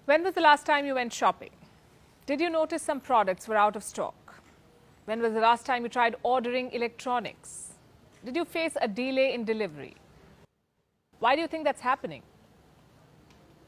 When was the last time you went shopping? Did you notice some products were out of stock? When was the last time you tried ordering electronics? Did you face a delay in delivery? Why do you think that's happening?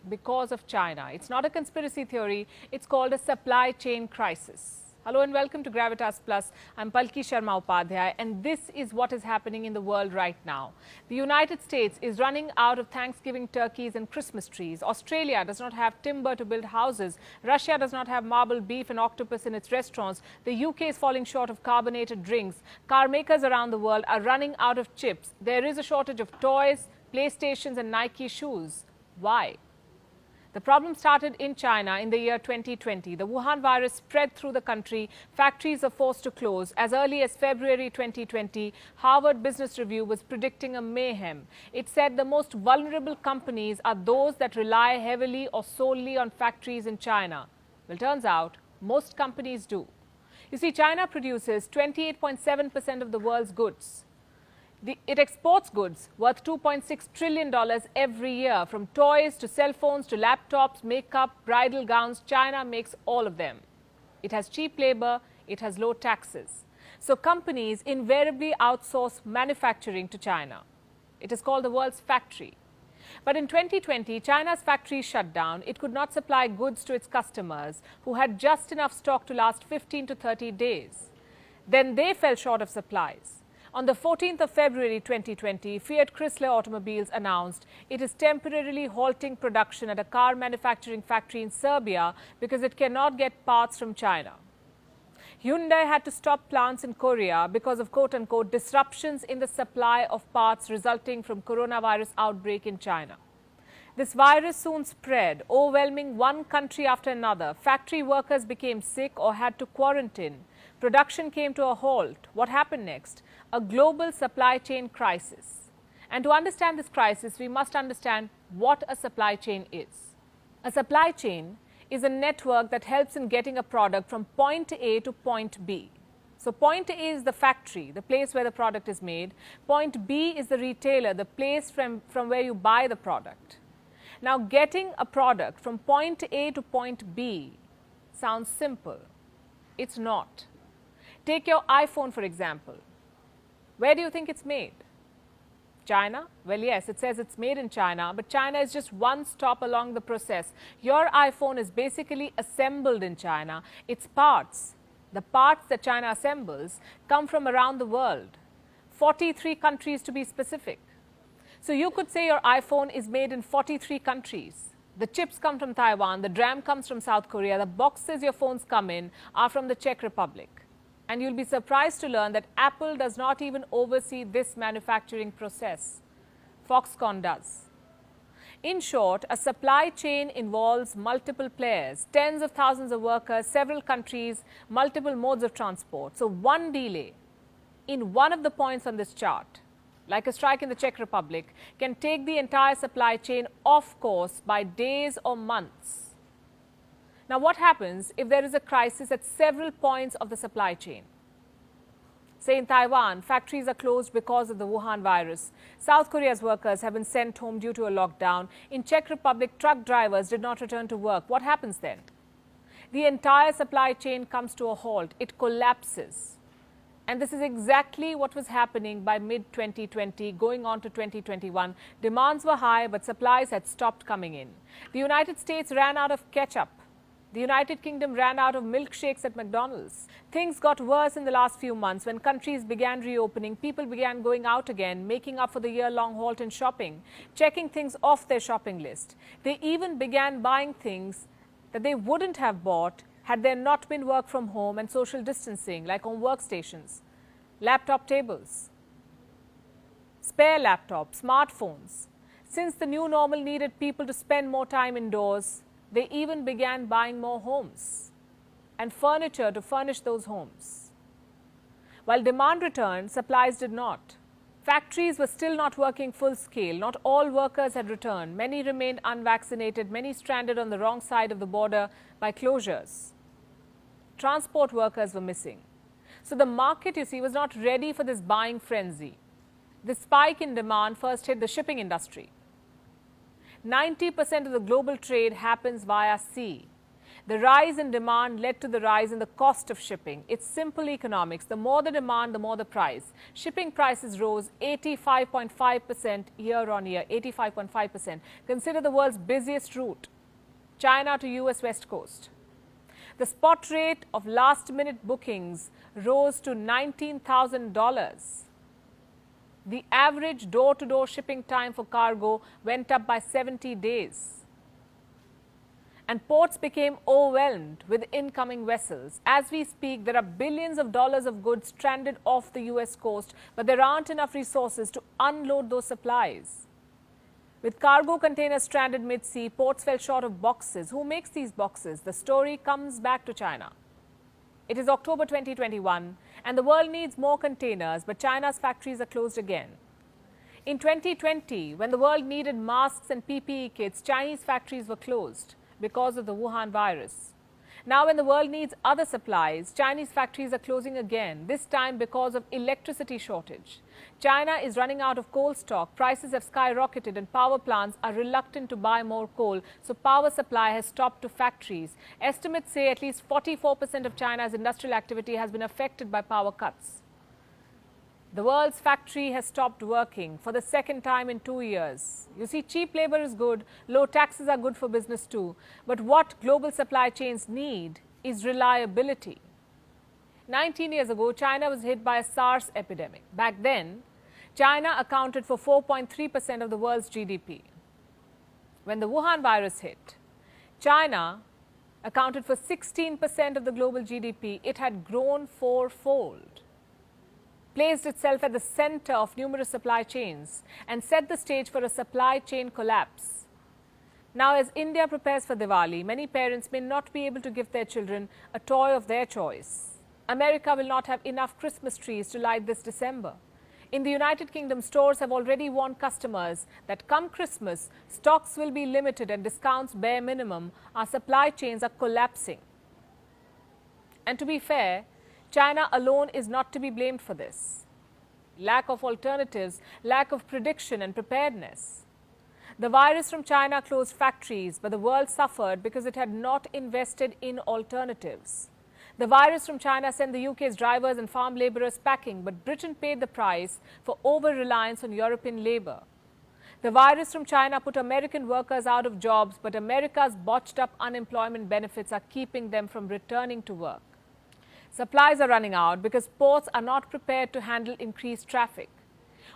Because of China. It's not a conspiracy theory, it's called a supply chain crisis. Hello and welcome to Gravitas Plus. I'm Palki Sharma Upadhyay, and this is what is happening in the world right now. The United States is running out of Thanksgiving turkeys and Christmas trees. Australia does not have timber to build houses. Russia does not have marble beef and octopus in its restaurants. The UK is falling short of carbonated drinks. Car makers around the world are running out of chips. There is a shortage of toys, PlayStations and Nike shoes. Why? The problem started in China in the year 2020. The Wuhan virus spread through the country. Factories are forced to close. As early as February 2020, Harvard Business Review was predicting a mayhem. It said the most vulnerable companies are those that rely heavily or solely on factories in China. Well, turns out most companies do. You see, China produces 28.7% of the world's goods. It exports goods worth $2.6 trillion every year. From toys to cell phones to laptops, makeup, bridal gowns, China makes all of them. It has cheap labor, it has low taxes. So companies invariably outsource manufacturing to China. It is called the world's factory. But in 2020, China's factories shut down. It could not supply goods to its customers, who had just enough stock to last 15 to 30 days. Then they fell short of supplies. On the 14th of February 2020, Fiat Chrysler Automobiles announced it is temporarily halting production at a car manufacturing factory in Serbia because it cannot get parts from China. Hyundai had to stop plants in Korea because of quote-unquote disruptions in the supply of parts resulting from coronavirus outbreak in China. This virus soon spread, overwhelming one country after another. Factory workers became sick or had to quarantine. Production came to a halt. What happened next? A global supply chain crisis. And to understand this crisis, we must understand what a supply chain is. A supply chain is a network that helps in getting a product from point A to point B. So point A is the factory, the place where the product is made. Point B is the retailer, the place from where you buy the product. Now, getting a product from point A to point B sounds simple. It's not. Take your iPhone, for example. Where do you think it's made? China? Well, yes, it says it's made in China, but China is just one stop along the process. Your iPhone is basically assembled in China. Its parts, the parts that China assembles, come from around the world. 43 countries to be specific. So you could say your iPhone is made in 43 countries. The chips come from Taiwan, the DRAM comes from South Korea, the boxes your phones come in are from the Czech Republic. And you'll be surprised to learn that Apple does not even oversee this manufacturing process. Foxconn does. In short, a supply chain involves multiple players, tens of thousands of workers, several countries, multiple modes of transport. So one delay in one of the points on this chart, like a strike in the Czech Republic, can take the entire supply chain off course by days or months. Now, what happens if there is a crisis at several points of the supply chain? Say in Taiwan, factories are closed because of the Wuhan virus. South Korea's workers have been sent home due to a lockdown. In Czech Republic, truck drivers did not return to work. What happens then? The entire supply chain comes to a halt. It collapses. And this is exactly what was happening by mid-2020, going on to 2021. Demands were high, but supplies had stopped coming in. The United States ran out of ketchup. The United Kingdom ran out of milkshakes at McDonald's. Things got worse in the last few months when countries began reopening. People began going out again, making up for the year-long halt in shopping, checking things off their shopping list. They even began buying things that they wouldn't have bought had there not been work from home and social distancing, like on workstations, laptop tables, spare laptops, smartphones. Since the new normal needed people to spend more time indoors, they even began buying more homes and furniture to furnish those homes. While demand returned, supplies did not. Factories were still not working full scale. Not all workers had returned. Many remained unvaccinated. Many stranded on the wrong side of the border by closures. Transport workers were missing. So the market, you see, was not ready for this buying frenzy. The spike in demand first hit the shipping industry. 90% of the global trade happens via sea. The rise in demand led to the rise in the cost of shipping. It's simple economics. The more the demand, the more the price. Shipping prices rose 85.5% year on year, 85.5%. Consider the world's busiest route, China to US West Coast. The spot rate of last-minute bookings rose to $19,000. The average door-to-door shipping time for cargo went up by 70 days. And ports became overwhelmed with incoming vessels. As we speak, there are billions of dollars of goods stranded off the US coast, but there aren't enough resources to unload those supplies. With cargo containers stranded mid-sea, ports fell short of boxes. Who makes these boxes? The story comes back to China. It is October 2021, and the world needs more containers, but China's factories are closed again. In 2020, when the world needed masks and PPE kits, Chinese factories were closed because of the Wuhan virus. Now, when the world needs other supplies, Chinese factories are closing again, this time because of electricity shortage. China is running out of coal stock, prices have skyrocketed, and power plants are reluctant to buy more coal, so power supply has stopped to factories. Estimates say at least 44% of China's industrial activity has been affected by power cuts. The world's factory has stopped working for the second time in 2 years. You see, cheap labor is good, low taxes are good for business too. But what global supply chains need is reliability. 19 years ago, China was hit by a SARS epidemic. Back then, China accounted for 4.3% of the world's GDP. When the Wuhan virus hit, China accounted for 16% of the global GDP. It had grown fourfold, placed itself at the center of numerous supply chains, and set the stage for a supply chain collapse. Now, as India prepares for Diwali, many parents may not be able to give their children a toy of their choice. America will not have enough Christmas trees to light this December. In the United Kingdom, stores have already warned customers that come Christmas, stocks will be limited and discounts bare minimum. Our supply chains are collapsing. And to be fair, China alone is not to be blamed for this. Lack of alternatives, lack of prediction and preparedness. The virus from China closed factories, but the world suffered because it had not invested in alternatives. The virus from China sent the UK's drivers and farm labourers packing, but Britain paid the price for over-reliance on European labour. The virus from China put American workers out of jobs, but America's botched-up unemployment benefits are keeping them from returning to work. Supplies are running out because ports are not prepared to handle increased traffic.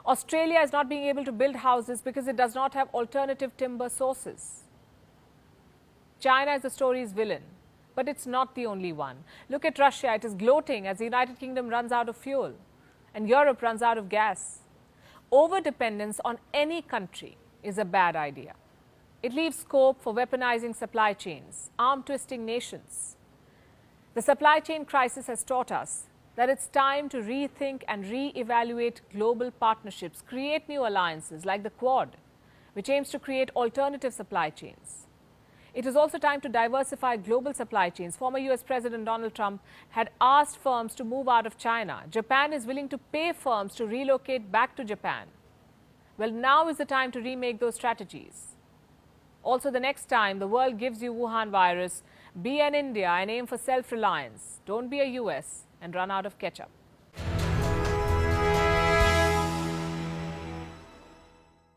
Australia is not being able to build houses because it does not have alternative timber sources. China is the story's villain, but it's not the only one. Look at Russia. It is gloating as the United Kingdom runs out of fuel and Europe runs out of gas. Over-dependence on any country is a bad idea. It leaves scope for weaponizing supply chains, arm-twisting nations. The supply chain crisis has taught us that it's time to rethink and re-evaluate global partnerships, create new alliances like the Quad, which aims to create alternative supply chains. It is also time to diversify global supply chains. Former US President Donald Trump had asked firms to move out of China. Japan is willing to pay firms to relocate back to Japan. Well, now is the time to remake those strategies. Also, the next time the world gives you Wuhan virus, be an India and aim for self-reliance. Don't be a US and run out of ketchup.